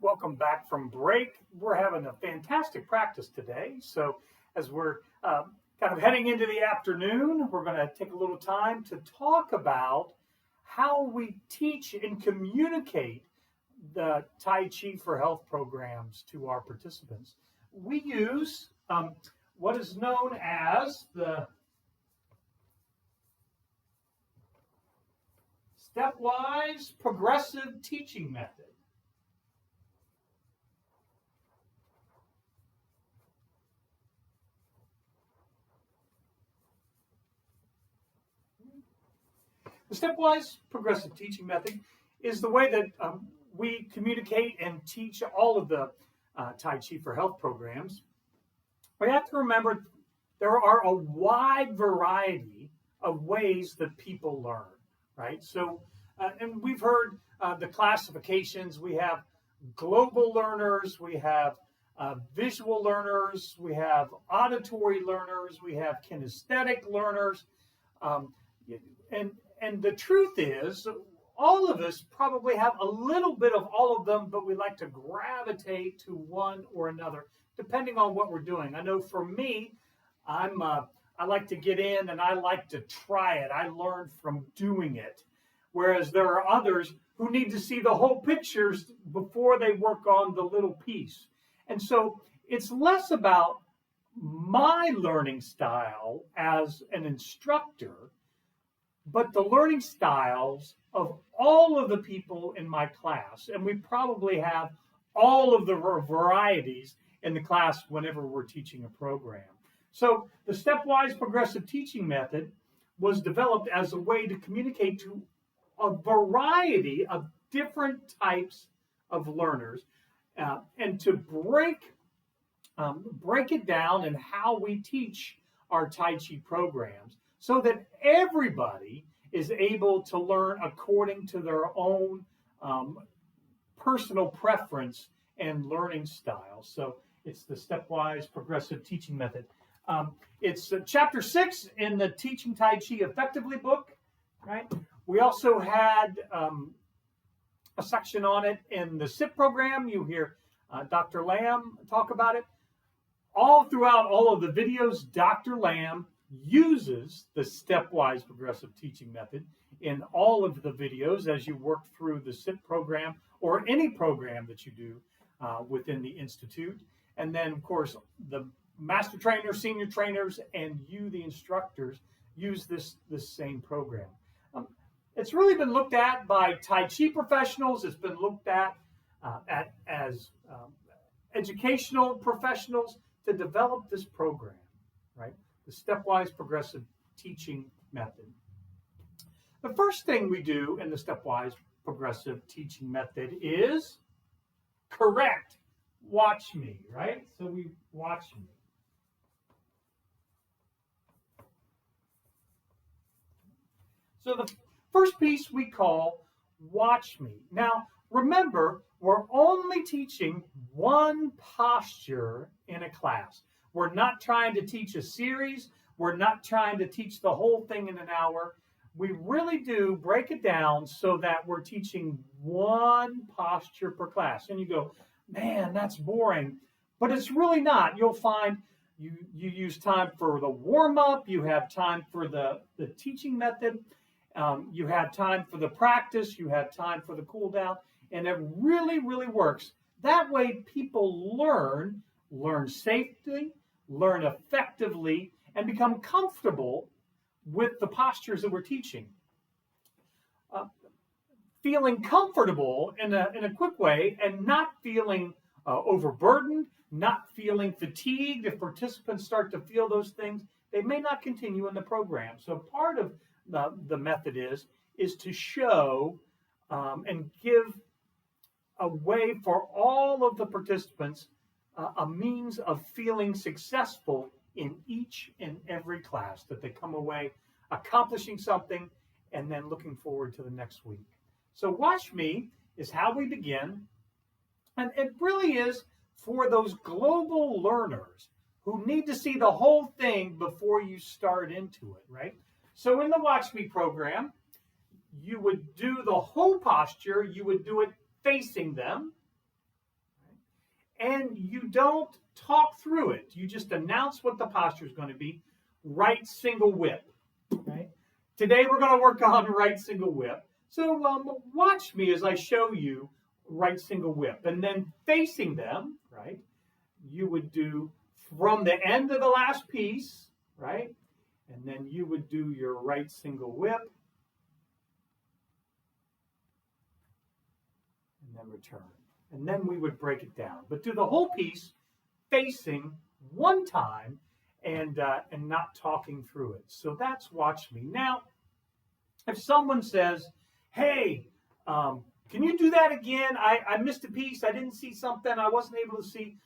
Welcome back from break. We're having a fantastic practice today. So as we're kind of heading into the afternoon, we're going to take a little time to talk about how we teach and communicate the Tai Chi for Health programs to our participants. We use what is known as the Stepwise Progressive Teaching Method. The Stepwise Progressive Teaching Method is the way that we communicate and teach all of the Tai Chi for Health programs. We have to remember there are a wide variety of ways that people learn, right? So, and we've heard the classifications. We have global learners, we have visual learners, we have auditory learners, we have kinesthetic learners, and the truth is, all of us probably have a little bit of all of them, but we like to gravitate to one or another, depending on what we're doing. I know for me, I like to get in and I like to try it. I learn from doing it. Whereas there are others who need to see the whole pictures before they work on the little piece. And so it's less about my learning style as an instructor, but the learning styles of all of the people in my class. And we probably have all of the varieties in the class whenever we're teaching a program. So the Stepwise Progressive Teaching Method was developed as a way to communicate to a variety of different types of learners and to break it down in how we teach our Tai Chi programs, so that everybody is able to learn according to their own personal preference and learning style. So it's the Stepwise Progressive Teaching Method. It's chapter 6 in the Teaching Tai Chi Effectively book, right? We also had a section on it in the SIP program. You hear Dr. Lamb talk about it. All throughout all of the videos, Dr. Lamb uses the Stepwise Progressive Teaching Method in all of the videos as you work through the SIP program or any program that you do within the Institute. And then, of course, the master trainers, senior trainers, and you, the instructors, use this same program. It's really been looked at by Tai Chi professionals. It's been looked at as educational professionals to develop this program, right? The Stepwise Progressive Teaching Method. The first thing we do in the Stepwise Progressive Teaching Method is correct. Watch me, right? So we watch me. So the first piece we call watch me. Now, remember, we're only teaching one posture in a class. We're not trying to teach a series. We're not trying to teach the whole thing in an hour. We really do break it down so that we're teaching one posture per class. And you go, man, that's boring. But it's really not. You'll find you use time for the warm-up. You have time for the teaching method. You have time for the practice. You have time for the cool down. And it really, really works. That way people learn safely, learn effectively, and become comfortable with the postures that we're teaching. Feeling comfortable in a quick way and not feeling overburdened, not feeling fatigued. If participants start to feel those things, they may not continue in the program. So part of the method is to show and give a way for all of the participants a means of feeling successful in each and every class, that they come away accomplishing something and then looking forward to the next week. So watch me is how we begin, and it really is for those global learners who need to see the whole thing before you start into it, right? So in the Watch Me program, you would do the whole posture, you would do it facing them, and you don't talk through it. You just announce what the posture is going to be. Right single whip. Right? Today we're going to work on right single whip. So watch me as I show you right single whip. And then facing them, right, you would do from the end of the last piece, right? And then you would do your right single whip. And then return. And then we would break it down. But do the whole piece facing one time and not talking through it. So that's watch me. Now, if someone says, hey, can you do that again? I missed a piece. I didn't see something. I wasn't able to see.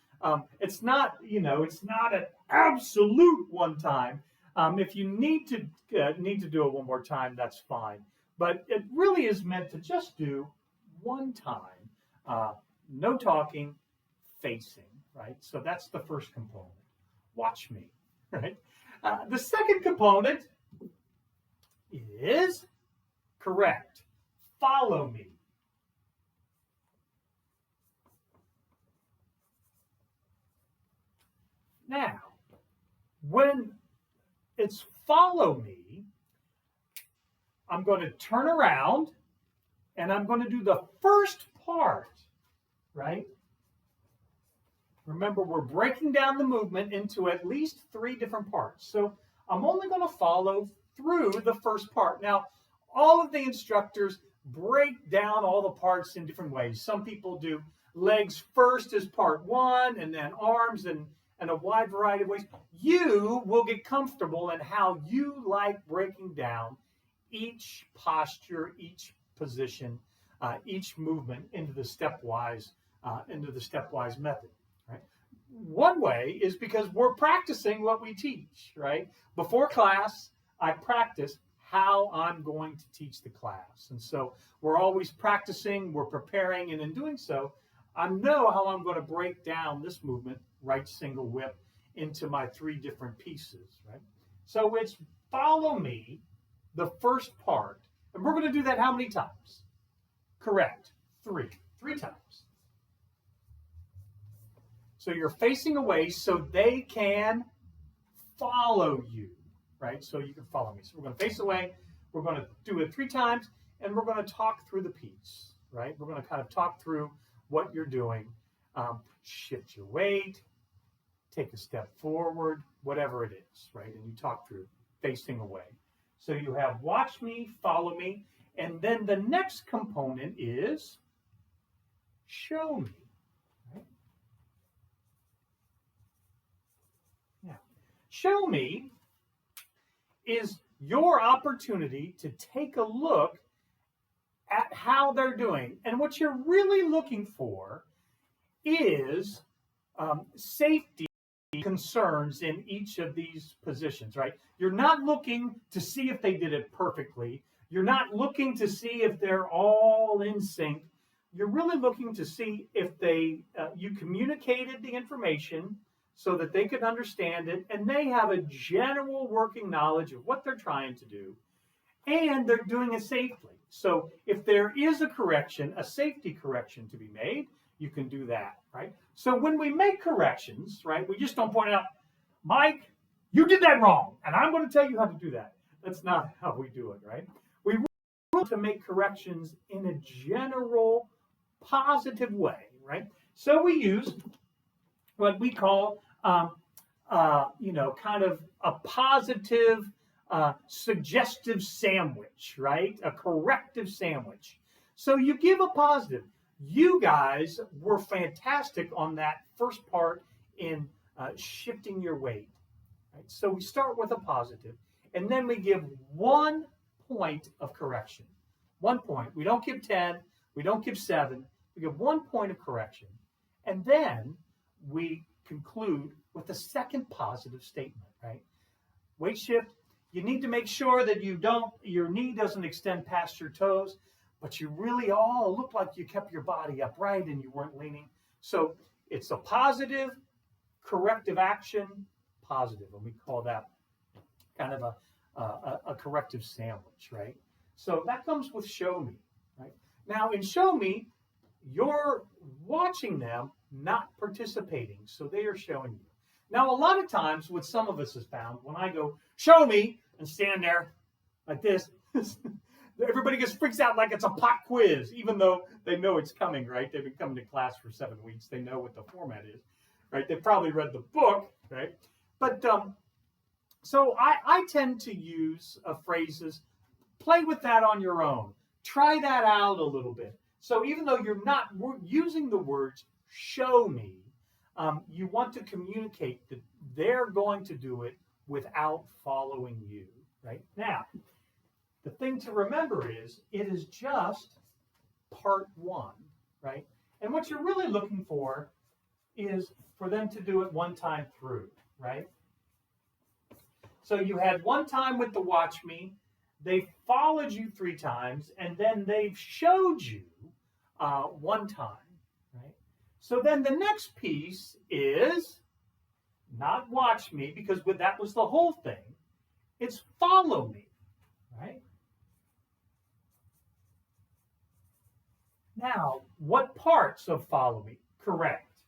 It's not, it's not an absolute one time. If you need to do it one more time, that's fine. But it really is meant to just do one time. No talking, facing, right? So that's the first component. Watch me, right? The second component is correct. Follow me. Now, when it's follow me, I'm going to turn around and I'm going to do the first part, right? Remember, we're breaking down the movement into at least 3 different parts. So I'm only going to follow through the first part. Now, all of the instructors break down all the parts in different ways. Some people do legs first as part 1, and then arms, and a wide variety of ways. You will get comfortable in how you like breaking down each posture, each position, each movement into the stepwise method. Right? One way is because we're practicing what we teach. Right? Before class, I practice how I'm going to teach the class, and so we're always practicing, we're preparing, and in doing so, I know how I'm going to break down this movement, right single whip, into my 3 different pieces, right? So it's follow me, the first part, and we're going to do that how many times? Correct, 3 times. So you're facing away so they can follow you, right? So you can follow me. So we're going to face away, we're going to do it 3 times, and we're going to talk through the piece, right? We're going to kind of talk through what you're doing. Shift your weight, take a step forward, whatever it is, right? And you talk through facing away. So you have watch me, follow me, and then the next component is show me. Right? Yeah. Show me is your opportunity to take a look at how they're doing. And what you're really looking for is safety concerns in each of these positions, right? You're not looking to see if they did it perfectly. You're not looking to see if they're all in sync. You're really looking to see if you communicated the information so that they could understand it, and they have a general working knowledge of what they're trying to do, and they're doing it safely. So if there is a correction, a safety correction to be made, you can do that, right? So when we make corrections, right, we just don't point out, Mike, you did that wrong, and I'm going to tell you how to do that. That's not how we do it, right? We want to make corrections in a general, positive way, right? So we use what we call, kind of a positive, suggestive sandwich, right? A corrective sandwich. So you give a positive. You guys were fantastic on that first part in shifting your weight. Right? So we start with a positive, and then we give 1 point of correction. 1 point. We don't give 10. We don't give 7. We give 1 point of correction. And then we conclude with a second positive statement, right? Weight shift. You need to make sure that your knee doesn't extend past your toes, but you really all look like you kept your body upright and you weren't leaning. So it's a positive, corrective action, positive, and we call that kind of a corrective sandwich, right? So that comes with show me, right? Now in show me, you're watching them not participating. So they are showing you. Now, a lot of times, what some of us has found, when I go, show me, and stand there like this, everybody gets freaks out like it's a pop quiz, even though they know it's coming, right? They've been coming to class for 7 weeks. They know what the format is, right? They probably read the book, right? But so I tend to use phrases, play with that on your own. Try that out a little bit. So even though you're not using the words show me, you want to communicate that they're going to do it without following you, right? Now, the thing to remember is it is just part 1, right? And what you're really looking for is for them to do it one time through, right? So you had one time with the watch me, they followed you 3 times, and then they've showed you one time, right? So then the next piece is not watch me, because that was the whole thing. It's follow me, right? Now, what parts of follow me? Correct.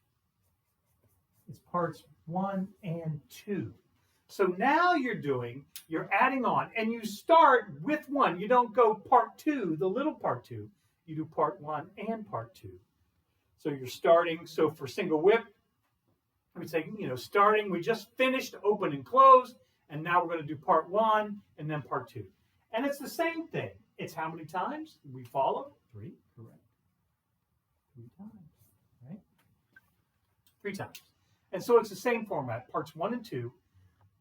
It's parts 1 and 2. So now you're adding on, and you start with 1. You don't go part 2, the little part 2. You do part 1 and part 2. So you're starting, so for single whip, I would say, starting, we just finished open and closed, and now we're going to do part 1 and then part 2. And it's the same thing. It's how many times we follow? 3, correct. 3 times, right? 3 times. And so it's the same format, parts 1 and 2.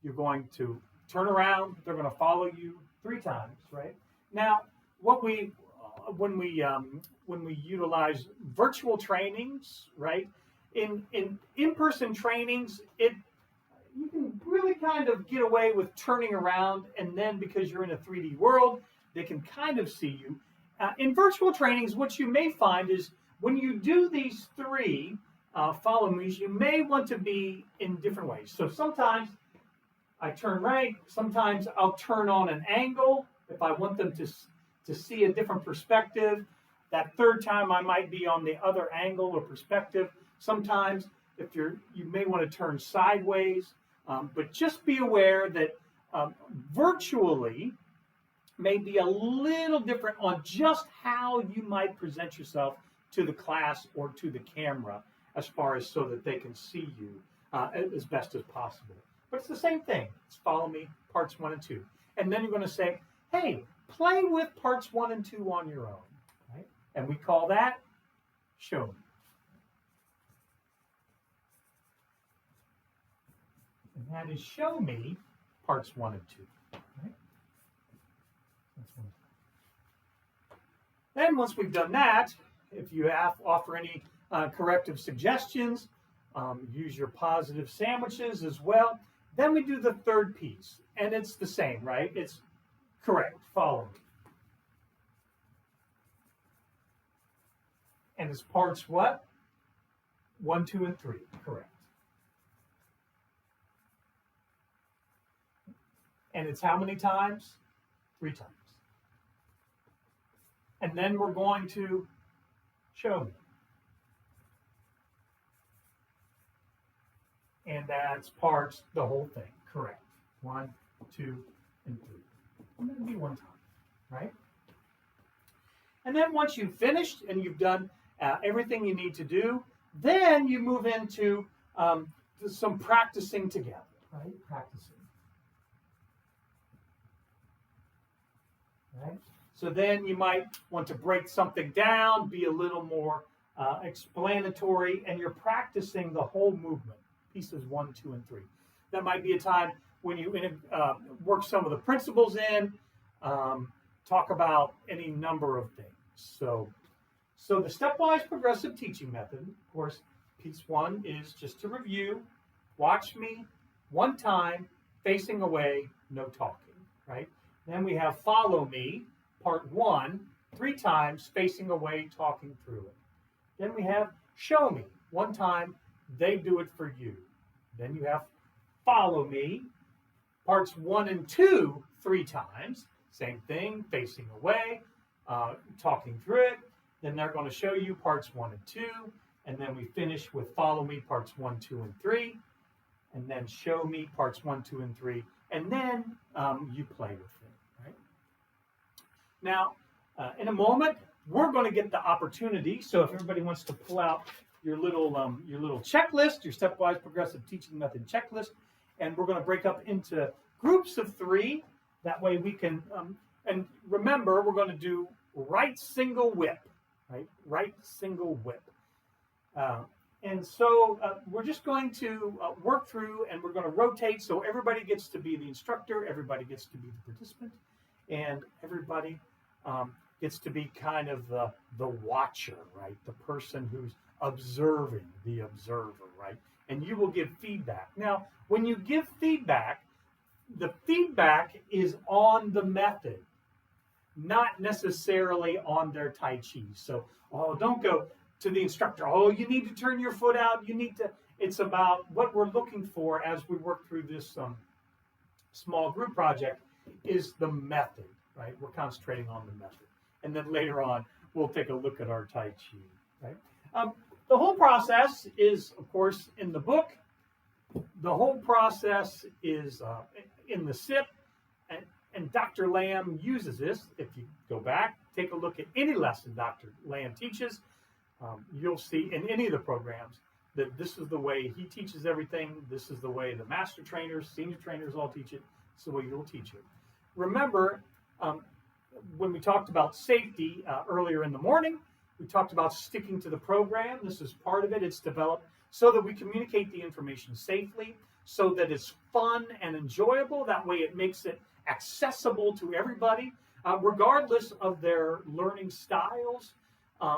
You're going to turn around. They're going to follow you 3 times, right? Now, when we utilize virtual trainings, right? In-person trainings, you can really kind of get away with turning around, and then because you're in a 3D world, they can kind of see you. In virtual trainings, what you may find is when you do these 3 follow me's, you may want to be in different ways. So sometimes I turn right. Sometimes I'll turn on an angle if I want them to see a different perspective. That 3rd time I might be on the other angle or perspective. Sometimes if you may want to turn sideways, but just be aware that virtually may be a little different on just how you might present yourself to the class or to the camera, as far as so that they can see you as best as possible. But it's the same thing. It's follow me, parts 1 and 2. And then you're going to say, hey, play with parts 1 and 2 on your own. Right? And we call that show me. And that is show me parts 1 and 2. Right? That's one. Then once we've done that, if you offer any corrective suggestions, use your positive sandwiches as well. Then we do the 3rd piece, and it's the same, right? It's correct, follow me. And it's parts what? 1, 2, and 3, correct. And it's how many times? 3 times. And then we're going to show me. And that's parts, the whole thing, correct. 1, 2, and 3. And that'll be 1 time, right? And then once you've finished and you've done everything you need to do, then you move into some practicing together, right? Practicing. Right? So then you might want to break something down, be a little more explanatory, and you're practicing the whole movement. Pieces 1, 2, and 3. That might be a time when you work some of the principles in, talk about any number of things. So the Stepwise Progressive Teaching Method, of course, piece 1 is just to review, watch me, 1 time, facing away, no talking, right? Then we have follow me, part 1, 3 times, facing away, talking through it. Then we have show me, 1 time, they do it for you. Then you have follow me, parts 1 and 2, 3 times. Same thing, facing away, talking through it. Then they're going to show you parts 1 and 2. And then we finish with follow me parts 1, 2, and 3. And then show me parts 1, 2, and 3. And then you play with it, right? Now, in a moment, we're going to get the opportunity. So if everybody wants to pull out your little checklist, your Stepwise Progressive Teaching Method checklist, and we're going to break up into groups of 3. That way we can, and remember, we're going to do right single whip, right? Right single whip. And so we're just going to work through, and we're going to rotate so everybody gets to be the instructor, everybody gets to be the participant, and everybody gets to be kind of the watcher, right? The person who's observing the observer, right? And you will give feedback. Now, when you give feedback, the feedback is on the method, not necessarily on their Tai Chi. So, don't go to the instructor, you need to turn your foot out. It's about what we're looking for as we work through this small group project is the method, right? We're concentrating on the method. And then later on, we'll take a look at our Tai Chi, right? The whole process is, of course, in the book. The whole process is in the SIP, and Dr. Lamb uses this. If you go back, take a look at any lesson Dr. Lamb teaches, you'll see in any of the programs that this is the way he teaches everything. This is the way the master trainers, senior trainers all teach it. It's the way you'll teach it. Remember, when we talked about safety earlier in the morning, we talked about sticking to the program. This is part of it. It's developed so that we communicate the information safely, so that it's fun and enjoyable. That way it makes it accessible to everybody, regardless of their learning styles.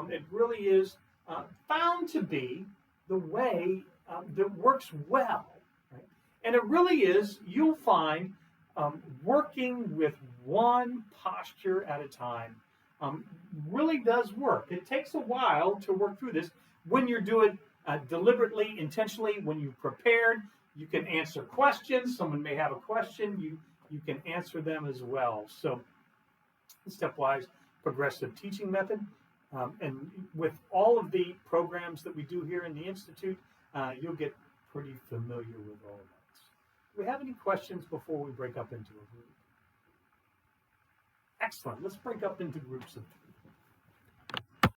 It really is found to be the way that works well. Right? And it really is, you'll find, working with one posture at a time really does work. It takes a while to work through this. When you're doing deliberately, intentionally, when you've prepared, you can answer questions. Someone may have a question. You can answer them as well. So the Stepwise Progressive Teaching Method. And with all of the programs that we do here in the Institute, you'll get pretty familiar with all of that. Do we have any questions before we break up into a group? Excellent. Let's break up into groups of 3.